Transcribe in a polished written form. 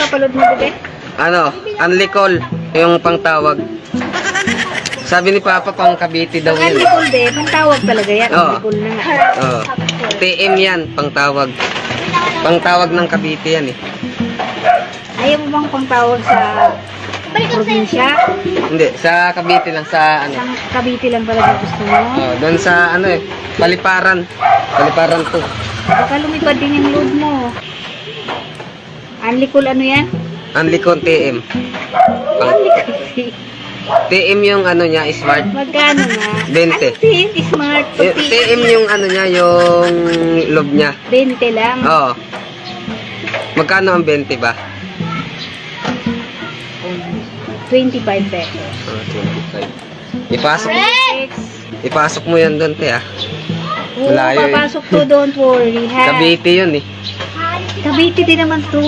pinapaload mo, bebe? Ano, unlicol, yung pangtawag. Sabi ni Papa, pang Cavite daw Ang yun. Unlicol, be. Pantawag talaga yan. Oo. Unlicol na nga. Oh. TM yan, pangtawag. Pangtawag ng Cavite yan eh. Ayaw mo bang pangtawag sa probinsya? Hindi, sa Cavite lang, sa ano. Sa Cavite lang talaga gusto mo? Oh, doon sa ano eh, Paliparan. Paliparan to. Baka lumipad din yung load mo. Unlicol ano yan? Unlicol TM. Unlicol. TM yung ano niya, smart. Magkano nga? 20. Ano din? Smart. TM yung ano niya, yung loob niya. 20 lang. Oo. Magkano ang 20 ba? 25 pesos. Oh, 25. Ipasok mo yan doon, te ah. Oo, Malayo eh. papasok to, don't worry, ha? Cavite yun eh. Cavite din naman to.